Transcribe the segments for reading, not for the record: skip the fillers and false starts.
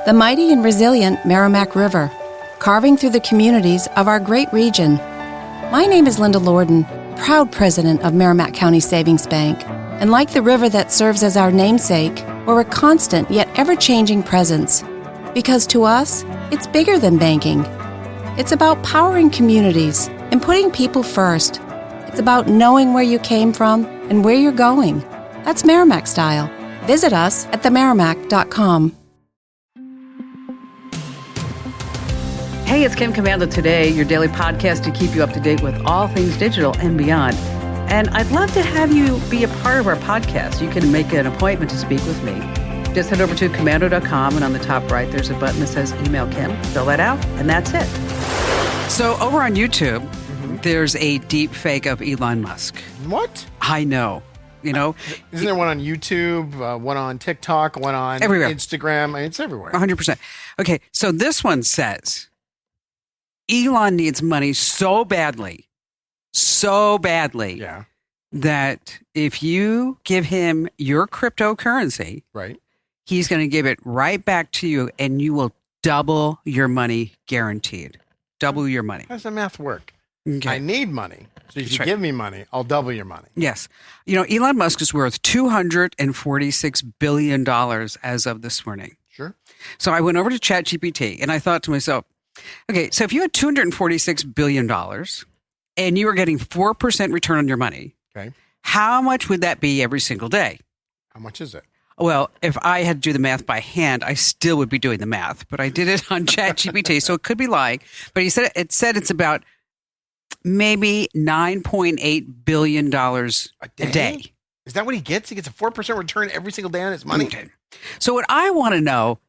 the mighty and resilient Merrimack River, carving through the communities of our great region. My name is Linda Lorden, proud president of Merrimack County Savings Bank, and like the river that serves as our namesake, we're a constant yet ever-changing presence. Because to us, it's bigger than banking. It's about powering communities and putting people first. It's about knowing where you came from and where you're going. That's Merrimack style. Visit us at themerrimack.com. Hey, it's Kim Commando Today, your daily podcast to keep you up to date with all things digital and beyond. And I'd love to have you be a part of our podcast. You can make an appointment to speak with me. Just head over to commando.com, and on the top right, there's a button that says Email Kim. Fill that out, and that's it. So over on YouTube, there's a deep fake of Elon Musk. What? I know. You know, isn't there one on YouTube, one on TikTok, one on everywhere. Instagram? I mean, it's everywhere. 100%. Okay, so this one says, Elon needs money so badly, yeah, that if you give him your cryptocurrency, right, he's going to give it right back to you, and you will double your money, guaranteed. Double your money. How does the math work? Okay. I need money. So if That's you right. give me money, I'll double your money. Yes. You know, Elon Musk is worth $246 billion as of this morning. Sure. So I went over to ChatGPT and I thought to myself, okay, so if you had $246 billion and you were getting 4% return on your money, Okay. how much would that be every single day? How much is it? Well, if I had to do the math by hand, I still would be doing the math, but I did it on ChatGPT, so it could be lying. But it said it's about maybe $9.8 billion a day. Is that what he gets? He gets a 4% return every single day on his money? Okay. So what I want to know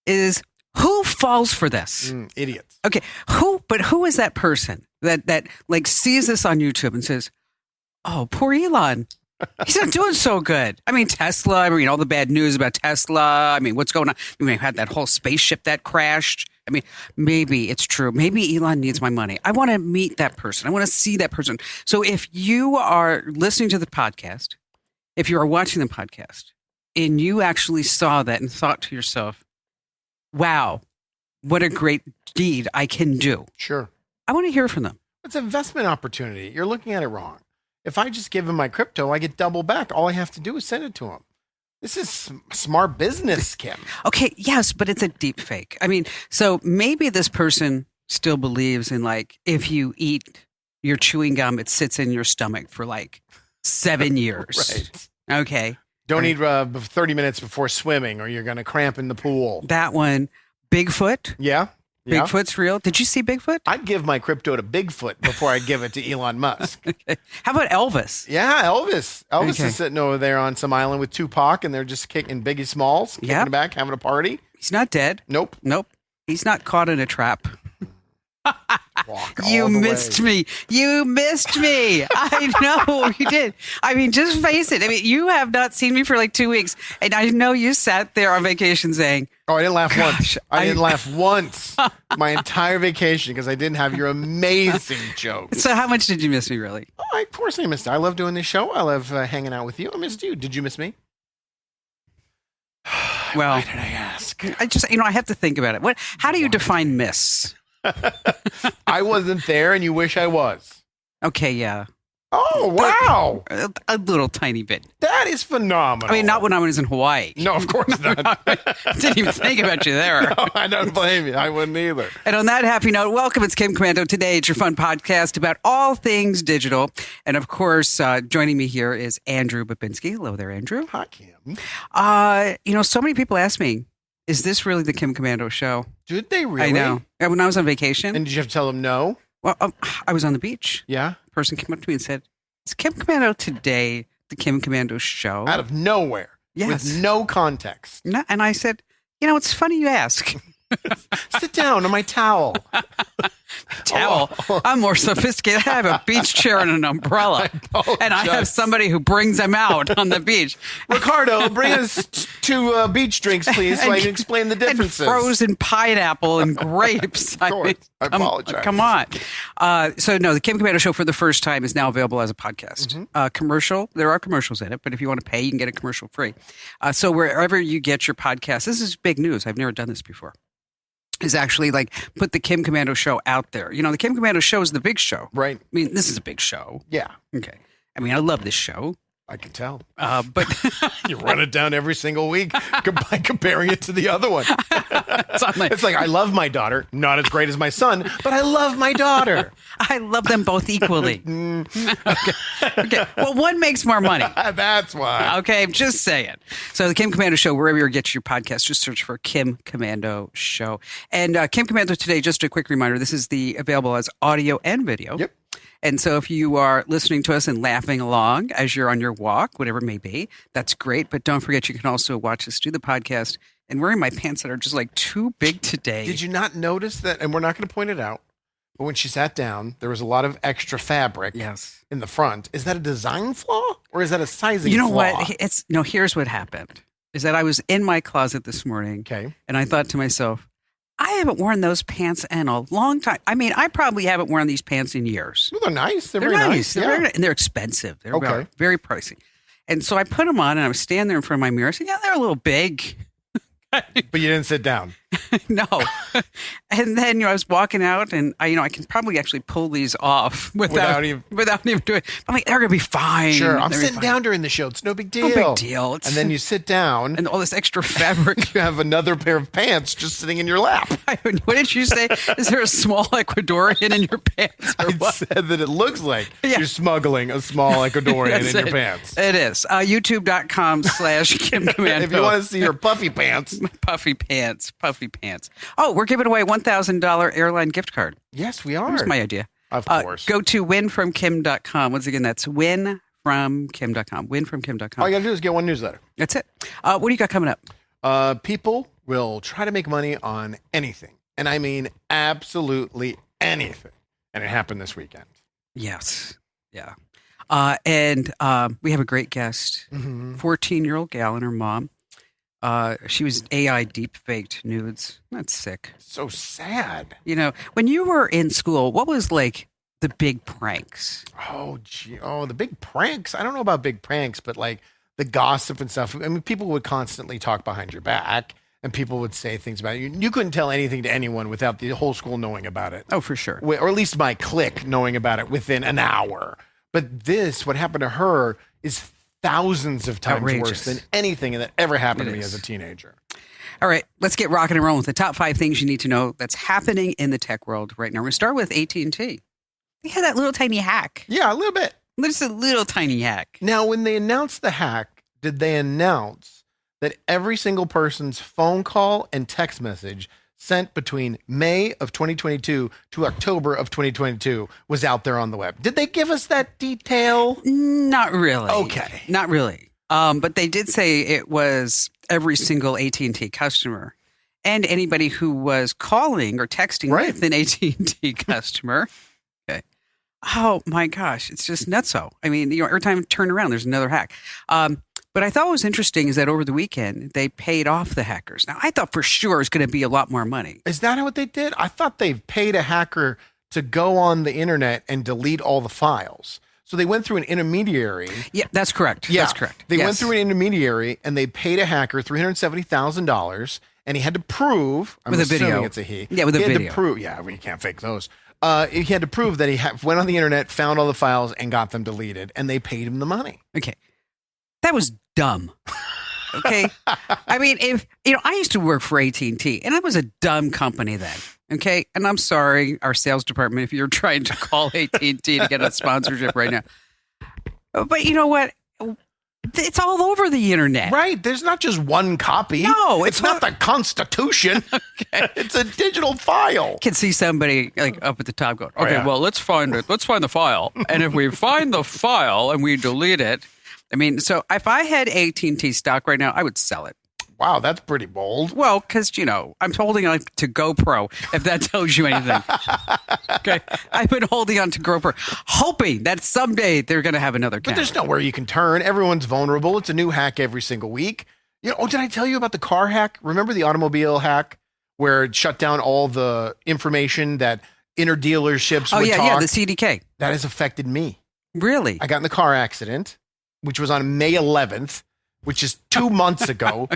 is who falls for this? Idiots. Okay. Who is that person that like sees this on YouTube and says, oh, poor Elon. He's not doing so good. I mean, Tesla, all the bad news about Tesla. I mean, what's going on? We had that whole spaceship that crashed. I mean, maybe it's true. Maybe Elon needs my money. I want to meet that person. I want to see that person. So if you are listening to the podcast, if you are watching the podcast, and you actually saw that and thought to yourself, wow, what a great deed I can do. Sure. I want to hear from them. It's an investment opportunity. You're looking at it wrong. If I just give him my crypto, I get double back. All I have to do is send it to him. This is smart business, Kim. Okay, yes, but it's a deep fake. I mean, so maybe this person still believes in, like, if you eat your chewing gum, it sits in your stomach for like 7 years. Right. Okay. Don't eat 30 minutes before swimming or you're going to cramp in the pool. That one. Bigfoot. Yeah. Bigfoot's real. Did you see Bigfoot? I'd give my crypto to Bigfoot before I give it to Elon Musk. How about Elvis? Yeah, Elvis. Elvis is sitting over there on some island with Tupac, and they're just kicking Biggie Smalls, kicking it back, having a party. He's not dead. Nope. He's not caught in a trap. You missed me. You missed me. I know you did. I mean, just face it. I mean, you have not seen me for like 2 weeks. And I know you sat there on vacation saying, oh, I didn't laugh once. I didn't laugh once my entire vacation because I didn't have your amazing jokes. So how much did you miss me, really? Oh, of course I missed it. I love doing this show. I love hanging out with you. I missed you. Did you miss me? Well, why did I ask? I just, I have to think about it. How do you define miss? I wasn't there and you wish I was. Okay, yeah. Oh, wow. A little tiny bit. That is phenomenal. I mean, not when I was in Hawaii. No, of course not. Didn't even think about you there. No, I don't blame you. I wouldn't either. And on that happy note, welcome. It's Kim Commando Today. It's your fun podcast about all things digital. And of course, joining me here is Andrew Babinski. Hello there, Andrew. Hi, Kim. So many people ask me, is this really the Kim Commando show? Did they really? I know. When I was on vacation. And did you have to tell them no? Well, I was on the beach. Yeah. A person came up to me and said, is Kim Commando Today the Kim Commando show? Out of nowhere. Yes. With no context. No, and I said, it's funny you ask. Sit down on my towel. towel. I'm more sophisticated. I have a beach chair and an umbrella. And I have somebody who brings them out on the beach. Ricardo, bring us two beach drinks, please, so I can explain the differences. And frozen pineapple and grapes. Of course. I apologize. Come on. So, no, the Kim Commando Show for the first time is now available as a podcast. Commercial. There are commercials in it, but if you want to pay, you can get it commercial free. So wherever you get your podcast, this is big news. I've never done this before. Is actually like put the Kim Commando Show out there. You know, the Kim Commando Show is the big show. Right. I mean, this is a big show. Yeah. Okay. I mean, I love this show. I can tell. But you run it down every single week by comparing it to the other one. It's like, I love my daughter. Not as great as my son, but I love my daughter. I love them both equally. Okay. Well, one makes more money. That's why. Okay. I'm just saying. So the Kim Commando Show, wherever you get your podcast, just search for Kim Commando Show. And Kim Commando today, just a quick reminder, this is available as audio and video. Yep. And so if you are listening to us and laughing along as you're on your walk, whatever it may be, that's great. But don't forget, you can also watch us do the podcast. And wearing my pants that are just like too big today. Did you not notice that? And we're not going to point it out. But when she sat down, there was a lot of extra fabric in the front. Is that a design flaw or is that a sizing flaw? You know what? Here's what happened. Is that I was in my closet this morning. Okay. And I thought to myself, I haven't worn those pants in a long time. I mean, I probably haven't worn these pants in years. Well, they're nice. They're very nice. They're very nice. And they're expensive. They're very pricey. And so I put them on and I was standing there in front of my mirror. I said, yeah, they're a little big. But you didn't sit down. No. And then, I was walking out and I can probably actually pull these off without even doing it. I'm like, they're going to be fine. Sure. I'm sitting down during the show. It's no big deal. No big deal. And then you sit down. And all this extra fabric. You have another pair of pants just sitting in your lap. What did you say? Is there a small Ecuadorian in your pants? I said that it looks like you're smuggling a small Ecuadorian in your pants. It is. YouTube.com/Kim Commando. If you want to see her puffy pants. Puffy pants. Oh, we're giving away a $1,000 airline gift card. Yes, we are. Here's my idea. Of course. Go to winfromkim.com. Once again, that's winfromkim.com. Winfromkim.com. All you got to do is get one newsletter. That's it. What do you got coming up? People will try to make money on anything. And I mean absolutely anything. And it happened this weekend. Yes. Yeah. And we have a great guest, 14-year-old gal and her mom. She was AI deepfaked nudes. That's sick. So sad. When you were in school, what was like the big pranks? The big pranks. I don't know about big pranks, but like the gossip and stuff. I mean, people would constantly talk behind your back and people would say things about you. You couldn't tell anything to anyone without the whole school knowing about it. Oh, for sure. Or at least my clique knowing about it within an hour. But what happened to her is thousands of times worse than anything that ever happened to me as a teenager. All right, let's get rocking and rolling with the top 5 things you need to know that's happening in the tech world right now. We're going to start with AT&T. They had that little tiny hack. Yeah, a little bit. Just a little tiny hack. Now, when they announced the hack, did they announce that every single person's phone call and text message sent between May of 2022 to October of 2022 was out there on the web? Did they give us that detail? Not really. Okay. Not really. But they did say it was every single AT&T customer and anybody who was calling or texting with an AT&T customer. Okay. Oh my gosh. It's just nutso. I mean, every time I turn around, there's another hack. But I thought what was interesting is that over the weekend, they paid off the hackers. Now, I thought for sure it was going to be a lot more money. Is that what they did? I thought they paid a hacker to go on the internet and delete all the files. So they went through an intermediary. Yeah, that's correct. Yeah, that's correct. They went through an intermediary and they paid a hacker $370,000 and he had to prove. With a video. It's a he. Yeah, with a video. Had to prove, you can't fake those. He had to prove that he went on the internet, found all the files and got them deleted and they paid him the money. Okay. That was dumb. Okay. I mean, I used to work for AT&T and it was a dumb company then. Okay. And I'm sorry, our sales department, if you're trying to call AT&T to get a sponsorship right now. But you know what? It's all over the internet. Right. There's not just one copy. No, it's not the Constitution. Okay. It's a digital file. I can see somebody like up at the top going, okay, well, let's find it. Let's find the file. And if we find the file and we delete it, I mean, so if I had AT&T stock right now, I would sell it. Wow, that's pretty bold. Well, because, I'm holding on to GoPro, if that tells you anything. Okay. I've been holding on to GoPro, hoping that someday they're going to have another camera. But there's nowhere you can turn. Everyone's vulnerable. It's a new hack every single week. Did I tell you about the car hack? Remember the automobile hack where it shut down all the information that inner dealerships would talk? Yeah, the CDK. That has affected me. Really? I got in the car accident, which was on May 11th, which is 2 months ago.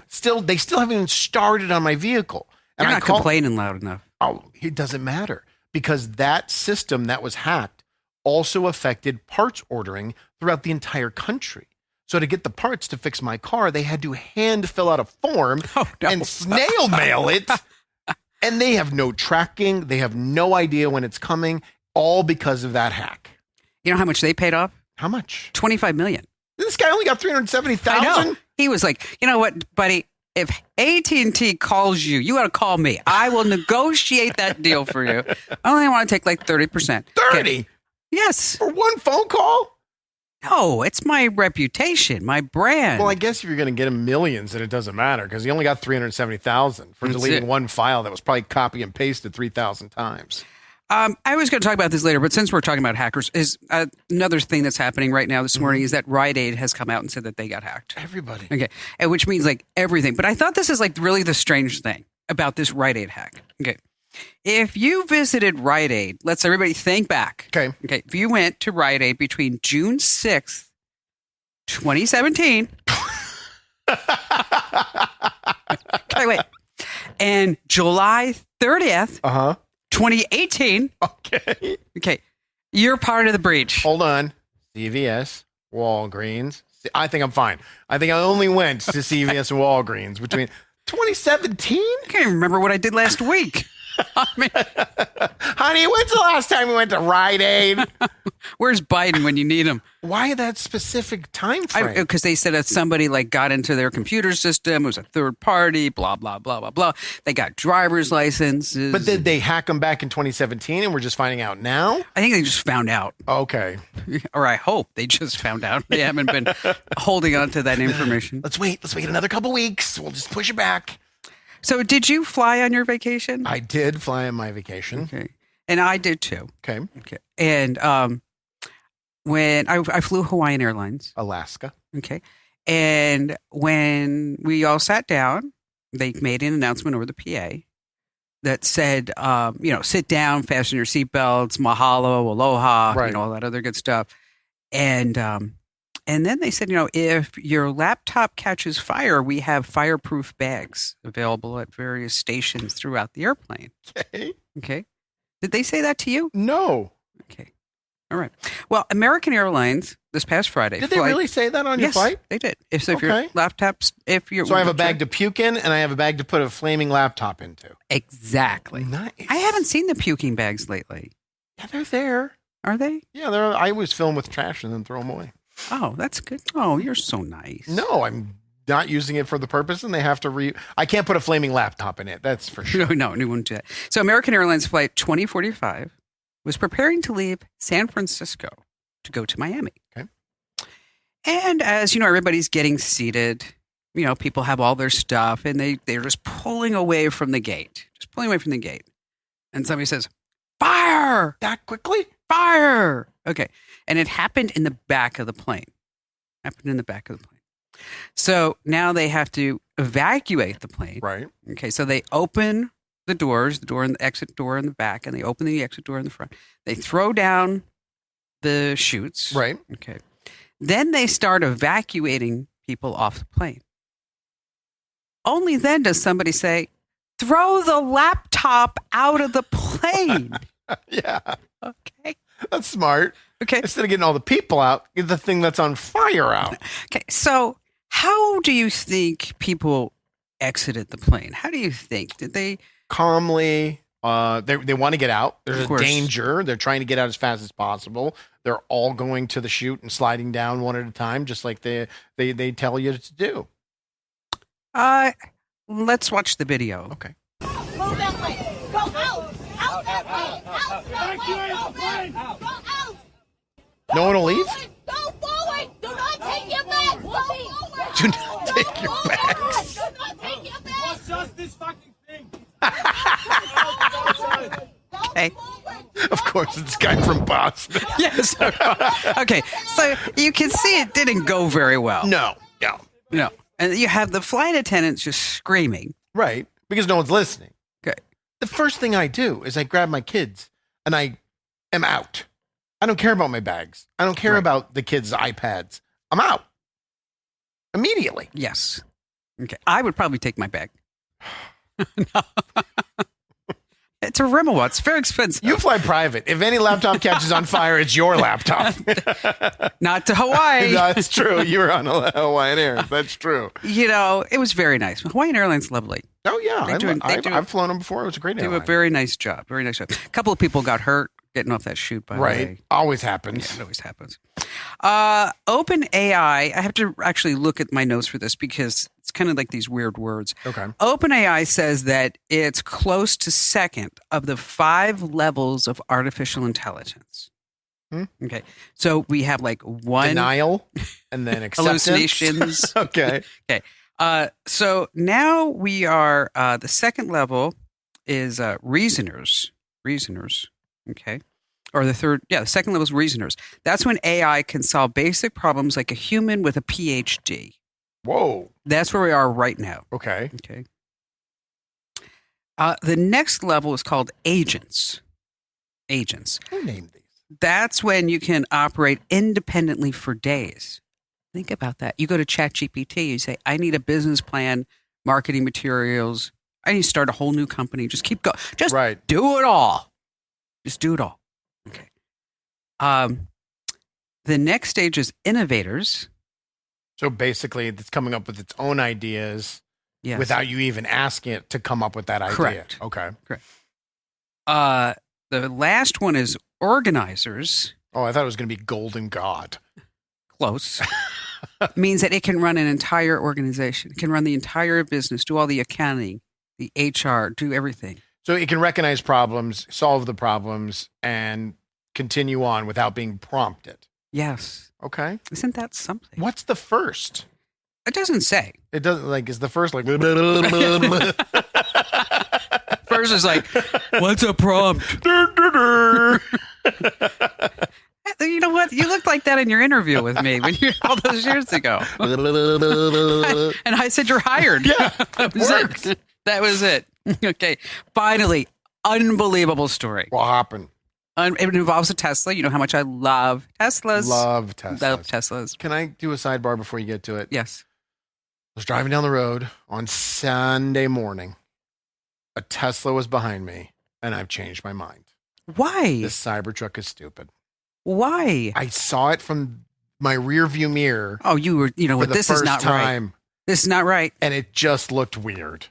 They still haven't even started on my vehicle. You're not complaining loud enough. Oh, it doesn't matter because that system that was hacked also affected parts ordering throughout the entire country. So to get the parts to fix my car, they had to hand fill out a form and snail mail it. And they have no tracking. They have no idea when it's coming, all because of that hack. You know how much they paid off? How much? $25 million. This guy only got $370,000. I know. He was like, you know what, buddy? If AT&T calls you, you got to call me. I will negotiate that deal for you. I only want to take like 30%. 30? Okay. Yes. For one phone call? No, it's my reputation, my brand. Well, I guess if you're going to get him millions, then it doesn't matter because he only got $370,000 for deleting one file that was probably copy and pasted 3,000 times. I was going to talk about this later, but since we're talking about hackers, is another thing that's happening right now this morning is that RiteAid has come out and said that they got hacked. Everybody. Okay. And which means like everything. But I thought this is like really the strange thing about this RiteAid hack. Okay. If you visited RiteAid, let's everybody think back. Okay. Okay. If you went to RiteAid between June 6th, 2017. Okay, wait. And July 30th. 2018. Okay. Okay. You're part of the breach. Hold on. CVS, Walgreens. I think I'm fine. I think I only went to CVS and Walgreens between 2017. I can't even remember what I did last week. I mean, honey, when's the last time we went to RiteAid? Where's Biden when you need him? Why that specific time frame? Because they said that somebody like got into their computer system. It was a third party, blah, blah, blah, blah, blah. They got driver's licenses. But did they hack them back in 2017 and we're just finding out now? I think they just found out. Okay. Or I hope they just found out. They haven't been holding on to that information. Let's wait another couple weeks. We'll just push it back. So did you fly on your vacation? I did fly on my vacation. Okay. And I did too. Okay. And when I flew Hawaiian Airlines. Alaska. Okay. And when we all sat down, they made an announcement over the PA that said, sit down, fasten your seatbelts, mahalo, aloha, right. All that other good stuff. And then they said, if your laptop catches fire, we have fireproof bags available at various stations throughout the airplane. Okay. Did they say that to you? No. Okay. All right. Well, American Airlines this past Friday. Did they really say that on your flight? They did. If your laptops, So I have a bag to puke in and I have a bag to put a flaming laptop into. Exactly. Nice. I haven't seen the puking bags lately. Yeah, they're there. Are they? Yeah, I always fill them with trash and then throw them away. Oh, that's good. Oh, you're so nice. No, I'm not using it for the purpose and they have to I can't put a flaming laptop in it. That's for sure. No, we wouldn't do that. So American Airlines Flight 2045 was preparing to leave San Francisco to go to Miami. Okay. And as everybody's getting seated, people have all their stuff and they're just pulling away from the gate. And somebody says, fire! That quickly? Fire! Okay. And it happened in the back of the plane. So now they have to evacuate the plane. Right. Okay. So they open the doors, the door and the exit door in the back, and they open the exit door in the front. They throw down the chutes. Right. Okay. Then they start evacuating people off the plane. Only then does somebody say, throw the laptop out of the plane. Yeah. Okay. That's smart. Okay. Instead of getting all the people out, get the thing that's on fire out. Okay. So how do you think people exited the plane? How do you think? Did they? Calmly. They want to get out. There's a danger. They're trying to get out as fast as possible. They're all going to the chute and sliding down one at a time, just like they tell you to do. Let's watch the video. Okay. Move that way. Go out. Out that way. Out that way. Go out. No one will leave? Go forward. Do not take your bags. Go forward. Do not take your bags. Do not take adjust this fucking thing. Hey. Of course, it's a guy from Boston. Yes. Okay. So you can see it didn't go very well. No. No. And you have the flight attendants just screaming. Right. Because no one's listening. Okay. The first thing I do is I grab my kids and I am out. I don't care about my bags. I don't care about the kids' iPads. I'm out. Immediately. Yes. Okay. I would probably take my bag. No. It's a Rimmel. It's very expensive. You fly private. If any laptop catches on fire, it's your laptop. Not to Hawaii. That's true. You were on a Hawaiian Air. That's true. You know, it was very nice. Hawaiian Airlines lovely. Oh, yeah. I've flown them before. It was a great They do airline. a very nice job. Very nice job. A couple of people got hurt getting off that chute, by the way. Right. Always happens. Yeah, it always happens. OpenAI, I have to actually look at my notes for this because it's kind of like these weird words. Okay. OpenAI says that it's close to second of the 5 levels of artificial intelligence. Okay. So we have like one Denial and then acceptance. hallucinations. Okay. Okay. So now we are, the second level is reasoners. Okay. Or the second level is reasoners. That's when AI can solve basic problems like a human with a PhD. Whoa. That's where we are right now. Okay. Okay. The next level is called agents. Who named these? That's when you can operate independently for days. Think about that. You go to ChatGPT, you say, I need a business plan, marketing materials. I need to start a whole new company. Just keep going. Just do it all. Just do it all. Okay. The next stage is innovators. So basically, it's coming up with its own ideas Yes. without you even asking it to come up with that idea. Correct. Okay. The last one is organizers. Oh, I thought it was going to be Golden God. Close. Means that it can run an entire organization. It can run the entire business, do all the accounting, the HR, do everything. So it can recognize problems, solve the problems, and continue on without being prompted. Yes. Okay. Isn't that something? What's the first? It doesn't say. It doesn't like, is the first like, First is like, what's a prompt? You know what? You looked like that in your interview with me all those years ago. And I said, you're hired. Yeah, that was works. it. That was it. Okay. Finally, unbelievable story. What happened? It involves a Tesla. You know how much I love Teslas. Love Teslas. Love Teslas. Can I do a sidebar before you get to it? Yes. I was driving down the road on Sunday morning. A Tesla was behind me, and I've changed my mind. Why? This Cybertruck is stupid. Why? I saw it from my rear view mirror. Oh, you know for what? the This is first not time, right. This is not right. and it just looked weird.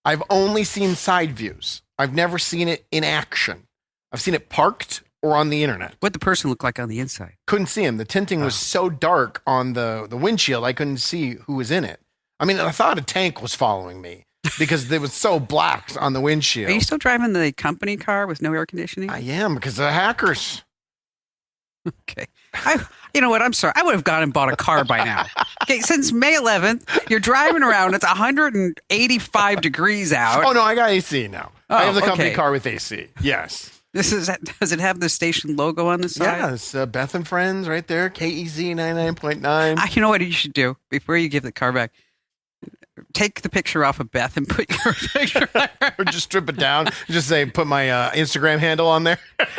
I've only seen side views. I've never seen it in action. I've seen it parked or on the internet. What the person looked like on the inside? Couldn't see him. The tinting was so dark on the windshield, I couldn't see who was in it. I mean, I thought a tank was following me because it was so black on the windshield. Are you still driving the company car with no air conditioning? I am, because of hackers. Okay. You know what? I'm sorry. I would have gone and bought a car by now. Okay. Since May 11th, you're driving around. It's 185 degrees out. Oh, no, I got AC now. I have the company okay. car with AC. Yes. Does it have the station logo on the side? Yeah, it's Beth and Friends right there. KEZ 99.9. You know what you should do before you give the car back? Take the picture off of Beth and put your picture there. Or just strip it down. Just say, put my Instagram handle on there.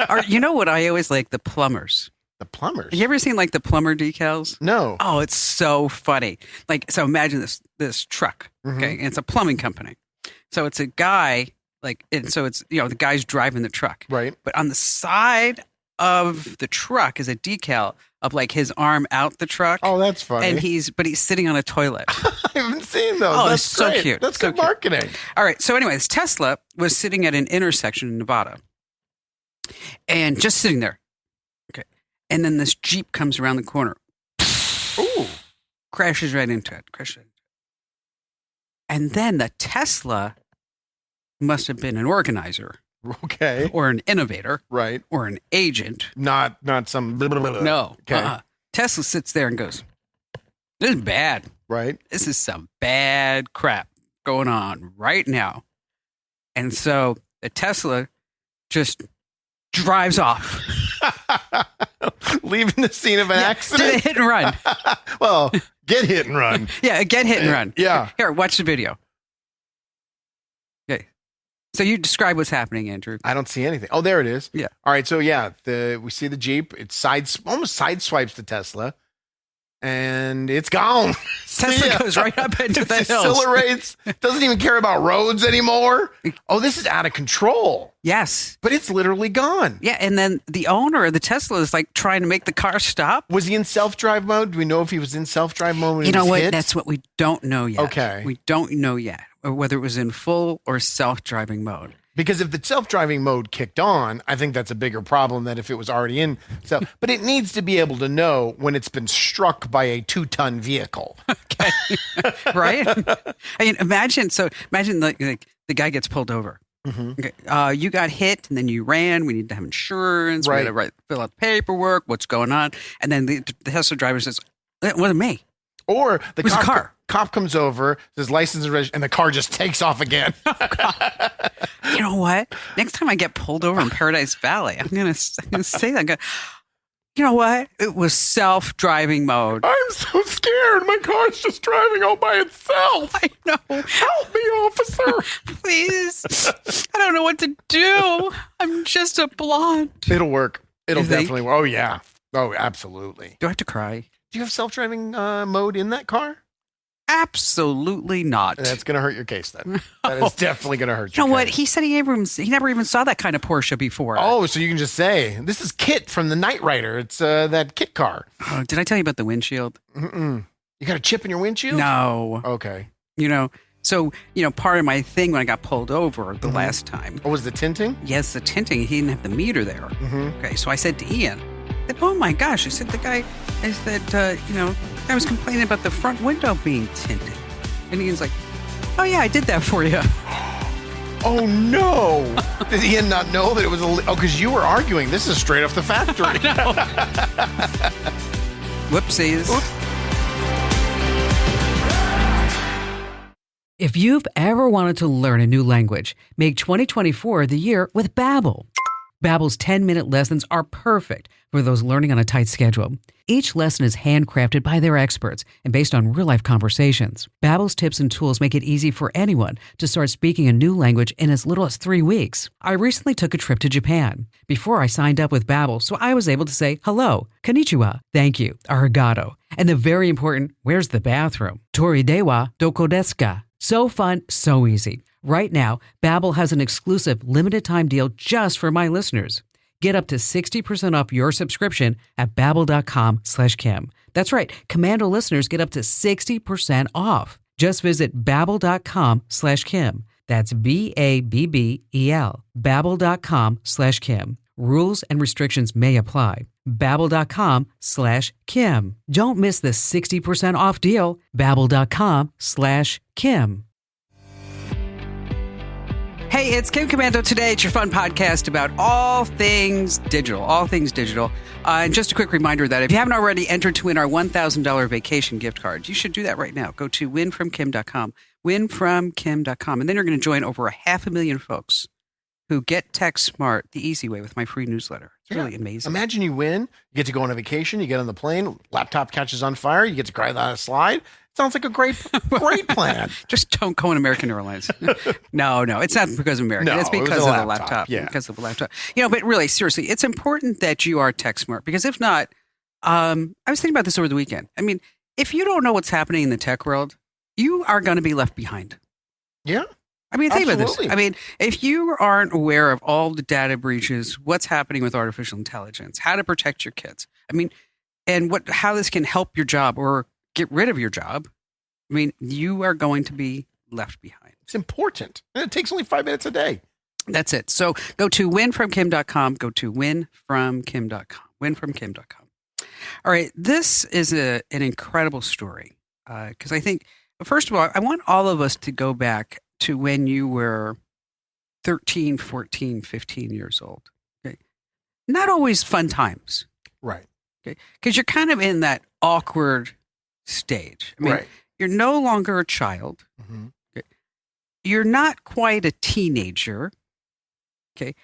Or you know what I always like? The plumbers. The plumbers? Have you ever seen like the plumber decals? No. Oh, it's so funny. Like, so imagine this truck. Okay. And it's a plumbing company. So it's a guy, and so it's, the guy's driving the truck. Right. But on the side of the truck is a decal of like his arm out the truck. Oh, that's funny. And he's sitting on a toilet. I haven't seen those. Oh, That's it's so great. cute. That's So good cute. marketing. All right. So anyways, Tesla was sitting at an intersection in Nevada and just sitting there. Okay. And then this Jeep comes around the corner. Ooh. Crashes right into it. And then the Tesla must have been an organizer Okay. or an innovator Right. or an agent. Not some. Blah, blah, blah, blah. No. Okay. Tesla sits there and goes, this is bad. Right. This is some bad crap. going on right now. And so the Tesla just drives off. Leaving the scene of an Did a accident. hit and run. Well, get hit and run. Yeah, get hit and run. Yeah. Here, watch the video. Okay. So you describe what's happening, Andrew. I don't see anything. Oh, there it is. Yeah. All right. So yeah, we see the Jeep. It almost sideswipes the Tesla, and it's gone. Tesla goes right up into the hills. Accelerates. Doesn't even care about roads anymore. Oh, this is out of control. Yes. But it's literally gone. Yeah, and then the owner of the Tesla is like trying to make the car stop. Was he in self-drive mode? Do we know if he was in self-drive mode when You he know was what? hit? That's what we don't know yet. Okay. We don't know yet, or whether it was in full or self-driving mode. Because if the self-driving mode kicked on, I think that's a bigger problem than if it was already in. So, but it needs to be able to know when it's been struck by a 2-ton vehicle. Okay. Right? I mean, imagine like the guy gets pulled over. Mm-hmm. Okay. You got hit and then you ran. We need to have insurance. Right. We got to fill out the paperwork. What's going on? And then the Tesla driver says, "It wasn't me." Or the It was a car. cop comes over, says license and registration, and the car just takes off again. You know what? Next time I get pulled over in Paradise Valley, I'm gonna say that. I'm gonna, you know what? It was self-driving mode. I'm so scared. My car's just driving all by itself. I know. Help me, officer. Please. I don't know what to do. I'm just a blonde. It'll work. It'll You think? definitely work. Oh, yeah. Oh, absolutely. Do I have to cry? Do you have self-driving mode in that car? Absolutely not. That's going to hurt your case then. That is definitely going to hurt You know your what? case. He said he never even saw that kind of Porsche before. Oh, so you can just say, this is Kit from the Knight Rider. It's that Kit car. Oh, did I tell you about the windshield? Mm-mm. You got a chip in your windshield? No. Okay. So, part of my thing when I got pulled over the last time. What was the tinting? Yes, the tinting. He didn't have the meter there. Mm-hmm. Okay, so I said to Ian, I said, oh my gosh. I said, I was complaining about the front window being tinted. And Ian's like, oh yeah, I did that for you. Oh, no. Did Ian not know that it was because you were arguing. This is straight off the factory. Whoopsies. Oops. If you've ever wanted to learn a new language, make 2024 the year with Babbel. Babbel's 10-minute lessons are perfect for those learning on a tight schedule. Each lesson is handcrafted by their experts and based on real-life conversations. Babbel's tips and tools make it easy for anyone to start speaking a new language in as little as 3 weeks. I recently took a trip to Japan. Before I signed up with Babbel, so I was able to say hello, konnichiwa, thank you, arigato, and the very important, where's the bathroom? Tori dewa doko desu ka? So fun, so easy. Right now, Babbel has an exclusive limited-time deal just for my listeners. Get up to 60% off your subscription at babbel.com/Kim. That's right. Commando listeners get up to 60% off. Just visit babbel.com/Kim. That's BABBEL. Babbel.com/Kim. Rules and restrictions may apply. Babbel.com/Kim. Don't miss the 60% off deal. Babbel.com/Kim. Hey, it's Kim Commando Today. It's your fun podcast about all things digital, and just a quick reminder that if you haven't already entered to win our $1,000 vacation gift card, you should do that right now. Go to winfromkim.com, winfromkim.com, and then you're going to join over 500,000 folks who get tech smart the easy way with my free newsletter. It's really amazing. Imagine you win, you get to go on a vacation, you get on the plane, laptop catches on fire, you get to cry down a slide. Sounds like a great plan. Just don't go on American Airlines. No, it's not because of American. No, it's it was because a of the laptop. laptop. Yeah. Because of the laptop. But really, seriously, it's important that you are tech smart because if not, I was thinking about this over the weekend. I mean, if you don't know what's happening in the tech world, you are going to be left behind. Yeah. I mean, think about Absolutely. this. I mean, if you aren't aware of all the data breaches, what's happening with artificial intelligence, how to protect your kids, I mean, and how this can help your job or get rid of your job, I mean, you are going to be left behind. It's important. And it takes only 5 minutes a day. That's it. So go to winfromkim.com. Go to winfromkim.com. Winfromkim.com. All right. This is an incredible story because I think, first of all, I want all of us to go back to when you were 13, 14, 15 years old. Okay. Not always fun times. Right. Okay. Because you're kind of in that awkward stage. I mean, Right. you're no longer a child. Mm-hmm. Okay. you're not quite a teenager. Okay.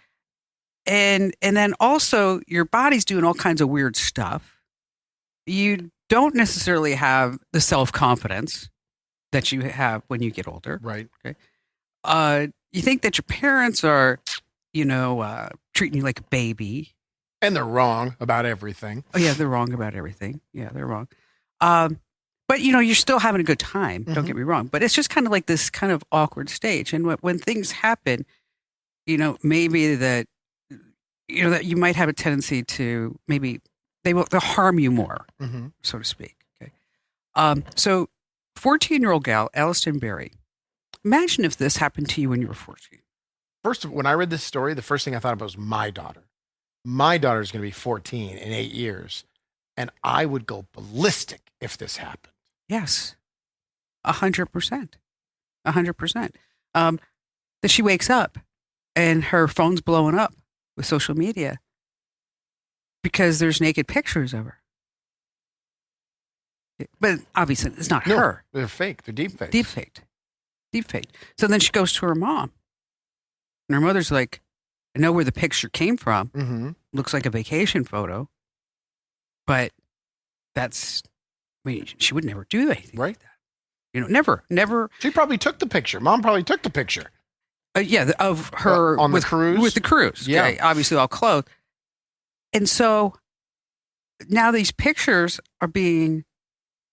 And then also your body's doing all kinds of weird stuff. You don't necessarily have the self-confidence that you have when you get older. Right. Okay. You think that your parents are, treating you like a baby. And they're wrong about everything. Oh yeah, they're wrong about everything. Yeah, they're wrong. But you're still having a good time. Don't get me wrong. But it's just kind of like this kind of awkward stage. And when things happen, maybe that you might have a tendency to maybe they'll harm you more, so to speak. Okay. So 14-year-old gal, Elliston Berry. Imagine if this happened to you when you were 14. First, when I read this story, the first thing I thought about was my daughter. My daughter's going to be 14 in 8 years, and I would go ballistic if this happened. Yes, 100%, 100%. That she wakes up and her phone's blowing up with social media because there's naked pictures of her. But obviously, it's not her. They're fake. They're deepfakes. Deepfaked. So then she goes to her mom, and her mother's like, "I know where the picture came from. Looks like a vacation photo, but she would never do anything like that. Never. She probably took the picture. Mom probably took the picture. Of her on the cruise. With the cruise. Yeah, okay, obviously all clothed. And so now these pictures are being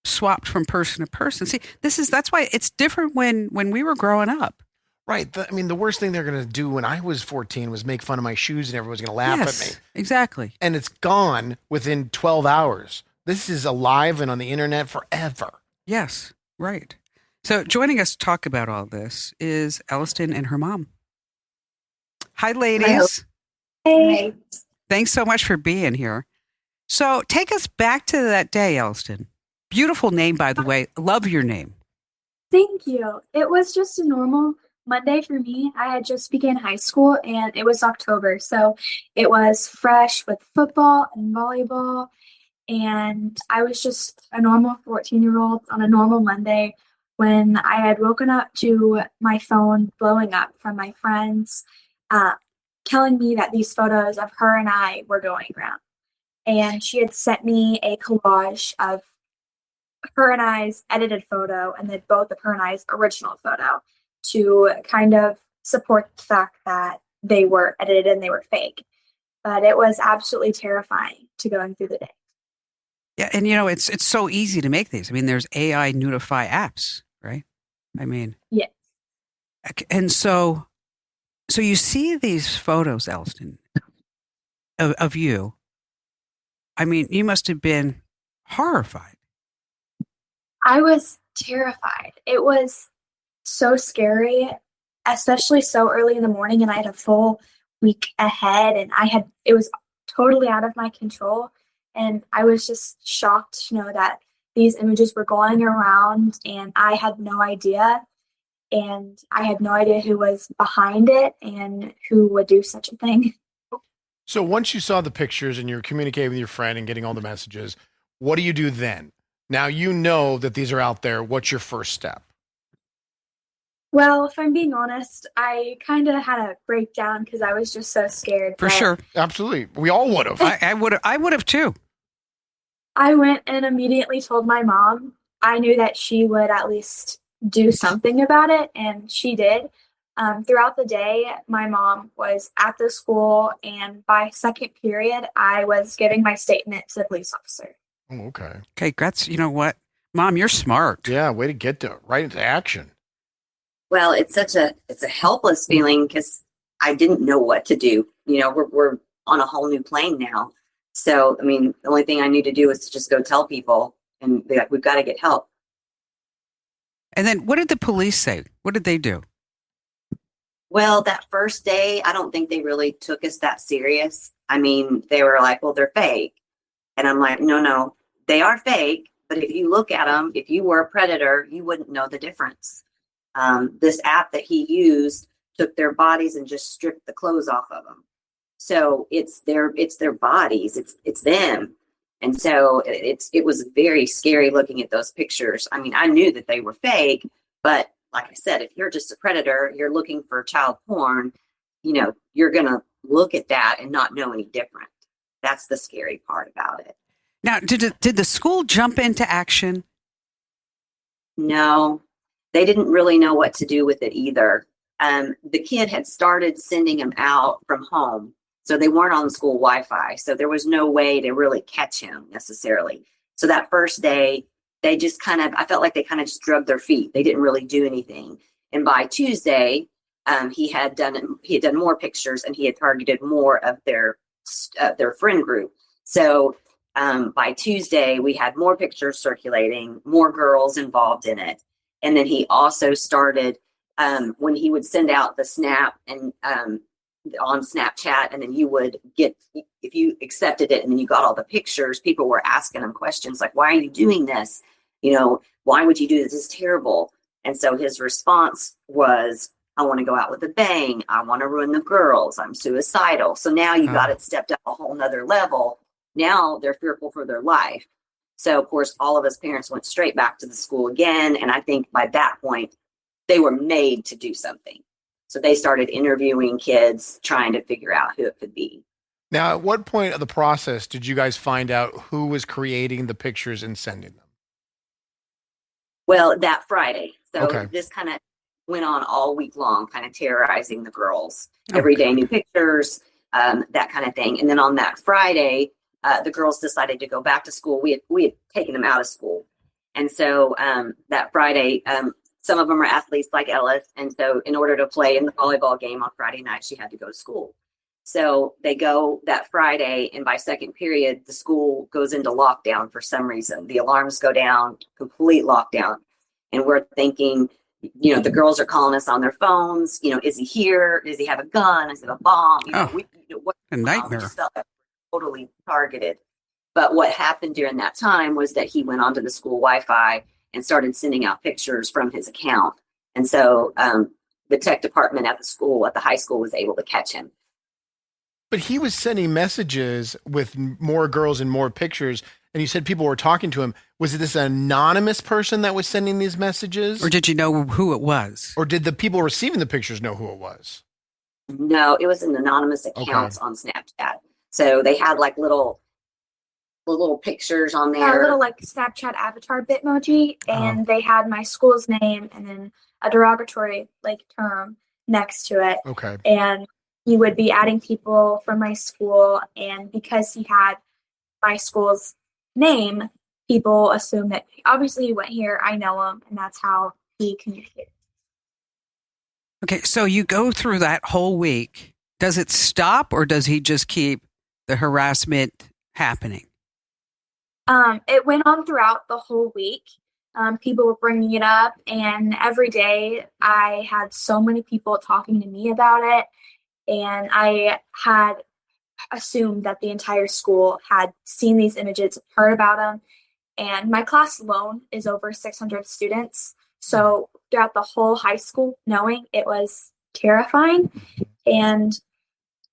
swapped from person to person. See, that's why it's different when we were growing up. Right. The worst thing they're going to do when I was 14 was make fun of my shoes and everyone's going to laugh at me. Exactly. And it's gone within 12 hours. This is alive and on the internet forever. Yes. Right. So joining us to talk about all this is Elliston and her mom. Hi, ladies. Hey. Thanks so much for being here. So take us back to that day, Elliston. Beautiful name, by the way. Love your name. Thank you. It was just a normal Monday for me. I had just began high school and it was October. So it was fresh with football and volleyball. And I was just a normal 14-year-old on a normal Monday when I had woken up to my phone blowing up from my friends telling me that these photos of her and I were going around. And she had sent me a collage of her and I's edited photo and then both of her and I's original photo to kind of support the fact that they were edited and they were fake. But it was absolutely terrifying to going through the day. Yeah, and it's so easy to make these. There's AI Nudify apps, right? Yes. And so you see these photos, Elliston, of you. You must have been horrified. I was terrified. It was so scary, especially so early in the morning, and I had a full week ahead, and it was totally out of my control. And I was just shocked to know that these images were going around and I had no idea. And I had no idea who was behind it and who would do such a thing. So once you saw the pictures and you're communicating with your friend and getting all the messages, what do you do then? Now you know that these are out there. What's your first step? Well, if I'm being honest, I kind of had a breakdown because I was just so scared. For sure. Absolutely. We all would have. I would have too. I went and immediately told my mom. I knew that she would at least do something about it, and she did. Throughout the day, my mom was at the school, and by second period, I was giving my statement to the police officer. Oh, okay. Okay, that's, you know what? Mom, you're smart. Yeah, way to get right into action. Well, it's a helpless feeling because I didn't know what to do. We're on a whole new plane now. So, the only thing I need to do is to just go tell people and be like, we've got to get help. And then what did the police say? What did they do? Well, that first day, I don't think they really took us that serious. They were like, well, they're fake. And I'm like, no, they are fake. But if you look at them, if you were a predator, you wouldn't know the difference. This app that he used took their bodies and just stripped the clothes off of them. So it's their bodies, it's them. And so it was very scary looking at those pictures. I knew that they were fake, but like I said, if you're just a predator, you're looking for child porn, you're going to look at that and not know any different. That's the scary part about it. Now, did the school jump into action? No, they didn't really know what to do with it either. The kid had started sending them out from home, so they weren't on school Wi-Fi. So there was no way to really catch him necessarily. So that first day, they just I felt like they kind of just drugged their feet. They didn't really do anything. And by Tuesday, he had done more pictures, and he had targeted more of their friend group. So by Tuesday, we had more pictures circulating, more girls involved in it. And then he also started, when he would send out the snap and on Snapchat, and then you would get, if you accepted it and then you got all the pictures, people were asking him questions like, why are you doing this? Why would you do this? This is terrible. And so his response was, I want to go out with a bang. I want to ruin the girls. I'm suicidal. So now you got it stepped up a whole nother level. Now they're fearful for their life. So, of course, all of us parents went straight back to the school again. And I think by that point, they were made to do something. So they started interviewing kids, trying to figure out who it could be. Now, at what point of the process did you guys find out who was creating the pictures and sending them? Well, that Friday. So Okay. This kind of went on all week long, kind of terrorizing the girls. Every day, new pictures, that kind of thing. And then on that Friday, the girls decided to go back to school. We had taken them out of school. And so that Friday, some of them are athletes like Ellis. And so in order to play in the volleyball game on Friday night, she had to go to school. So they go that Friday, and by second period, the school goes into lockdown for some reason. The alarms go down, complete lockdown. And we're thinking, the girls are calling us on their phones. Is he here? Does he have a gun? Is it a bomb? What a nightmare. Just felt like totally targeted. But what happened during that time was that he went onto the school Wi-Fi and started sending out pictures from his account. And so the tech department at the high school was able to catch him. But he was sending messages with more girls and more pictures, and you said people were talking to him. Was it this anonymous person that was sending these messages? Or did you know who it was? Or did the people receiving the pictures know who it was? No, it was an anonymous account on Snapchat. So they had like little pictures on there. A little like Snapchat avatar Bitmoji, and they had my school's name and then a derogatory term next to it. Okay. And he would be adding people from my school, and because he had my school's name, people assume that obviously he went here, I know him, and that's how he communicated. Okay, so you go through that whole week. Does it stop, or does he just keep the harassment happening? It went on throughout the whole week. People were bringing it up, and every day I had so many people talking to me about it, and I had assumed that the entire school had seen these images, heard about them, and my class alone is over 600 students. So throughout the whole high school, knowing it was terrifying, and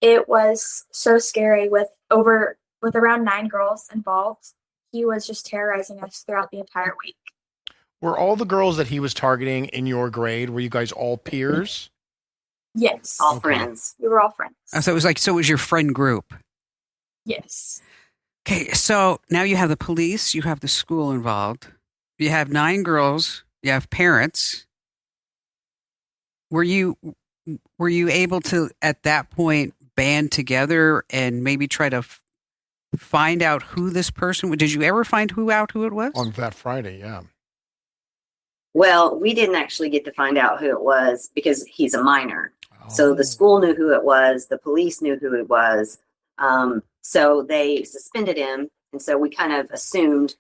it was so scary with around 9 girls involved. He was just terrorizing us throughout the entire week. Were all the girls that he was targeting in your grade? Were you guys all peers? Yes. All friends. We were all friends. So it was your friend group. Yes. Okay, so now you have the police, you have the school involved. You have 9 girls, you have parents. Were you able to, at that point, band together and maybe try to find out who this person was? Did you ever find who it was? On that Friday, yeah. Well, we didn't actually get to find out who it was because he's a minor. So the school knew who it was. The police knew who it was. So they suspended him. And so we kind of assumed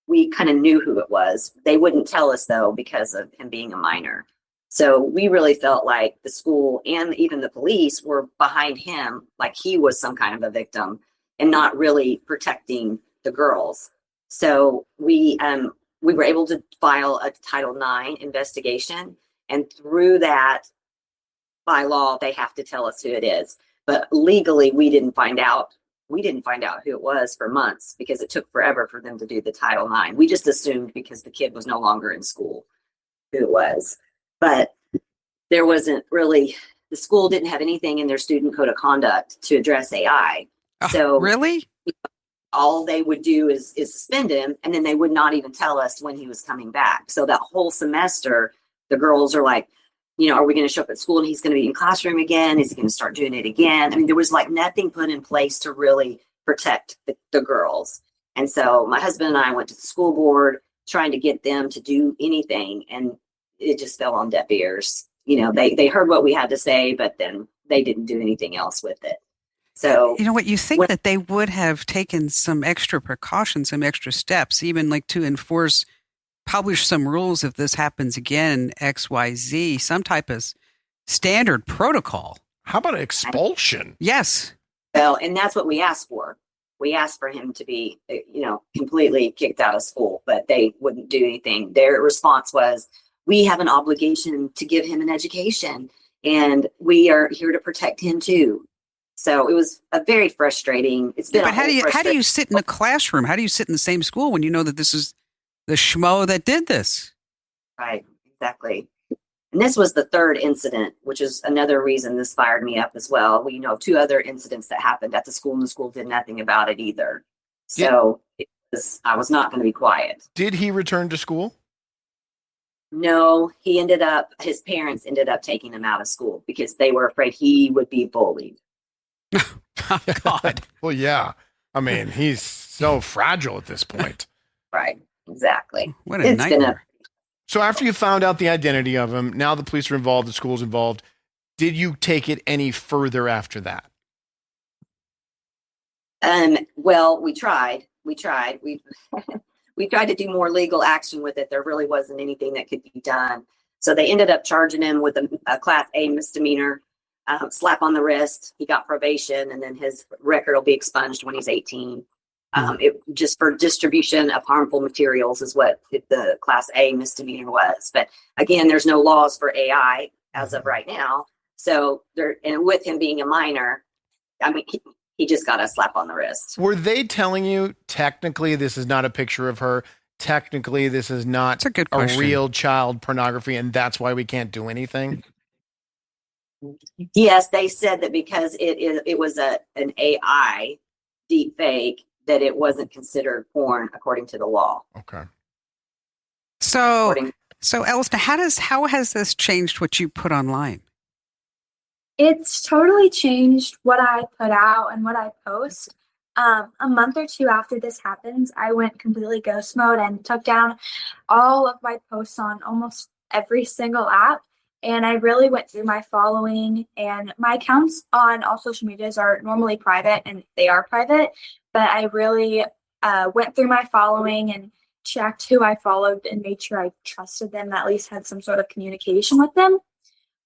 we kind of knew who it was. They wouldn't tell us, though, because of him being a minor. So we really felt like the school and even the police were behind him, like he was some kind of a victim and not really protecting the girls. So we were able to file a Title IX investigation. And through that, by law, they have to tell us who it is. But legally, we didn't find out. We didn't find out who it was for months because it took forever for them to do the Title IX. We just assumed because the kid was no longer in school who it was. but there wasn't really, the school didn't have anything in their student code of conduct to address AI. So Really? all they would do is suspend him, and then they would not even tell us when he was coming back. So that whole semester, the girls are like, are we going to show up at school and he's going to be in classroom again? Is he going to start doing it again? I mean, there was like nothing put in place to really protect the girls. And so my husband and I went to the school board trying to get them to do anything, and it just fell on deaf ears. They heard what we had to say, but then they didn't do anything else with it. So, You know what? You think that they would have taken some extra precautions, some extra steps, even like to publish some rules if this happens again, XYZ, some type of standard protocol. How about expulsion? Yes. well, and that's what we asked for. We asked for him to be, completely kicked out of school, but they wouldn't do anything. Their response was, we have an obligation to give him an education, and we are here to protect him too. So it was a very frustrating. It's been. But how do you sit in a classroom? How do you sit in the same school when you know that this is the schmo that did this? Right, exactly. And this was the third incident, which is another reason this fired me up as well. We know 2 other incidents that happened at the school, and the school did nothing about it either. So I was not going to be quiet. Did he return to school? No, his parents ended up taking him out of school because they were afraid he would be bullied. Oh, God. Well, yeah. I mean, he's so fragile at this point. Right, exactly. What a nightmare. So after you found out the identity of him, now the police are involved, the school's involved. Did you take it any further after that? Well, we tried. We tried to do more legal action with it. There really wasn't anything that could be done. So they ended up charging him with a Class A misdemeanor, slap on the wrist. He got probation, and then his record will be expunged when he's 18. Just for distribution of harmful materials is what the Class A misdemeanor was. But again, there's no laws for AI as of right now. So and with him being a minor, I mean, he just got a slap on the wrist. Were they telling you, technically, this is not a picture of her? Technically, this is not a real child pornography, and that's why we can't do anything? Yes, they said that because it was an AI deep fake, that it wasn't considered porn according to the law. Okay. So Elliston, how has this changed what you put online? It's totally changed what I put out and what I post. A month or 2 after this happened, I went completely ghost mode and took down all of my posts on almost every single app. And I really went through my following, and my accounts on all social medias are normally private, and they are private, but I really went through my following and checked who I followed and made sure I trusted them, at least had some sort of communication with them.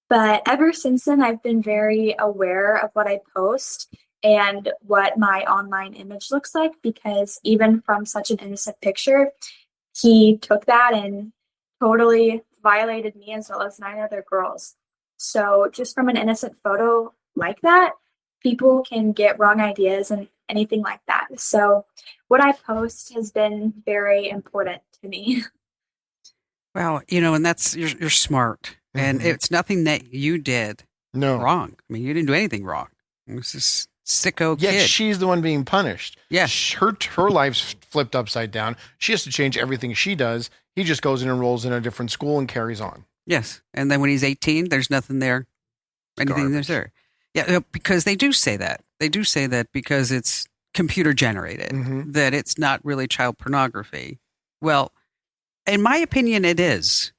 But ever since then, I've been very aware of what I post and what my online image looks like, because even from such an innocent picture, he took that and totally violated me as well as 9 other girls. So just from an innocent photo like that, people can get wrong ideas and anything like that. So what I post has been very important to me. Well, and that's, you're smart. And it's nothing that you did wrong. I mean, you didn't do anything wrong. It was this sicko kid. Yet she's the one being punished. Yes. Her life's flipped upside down. She has to change everything she does. He just goes and enrolls in a different school and carries on. Yes. And then when he's 18, there's nothing there. Anything there's there. Yeah, because they do say that. They do say that because it's computer generated, that it's not really child pornography. Well, in my opinion, it is.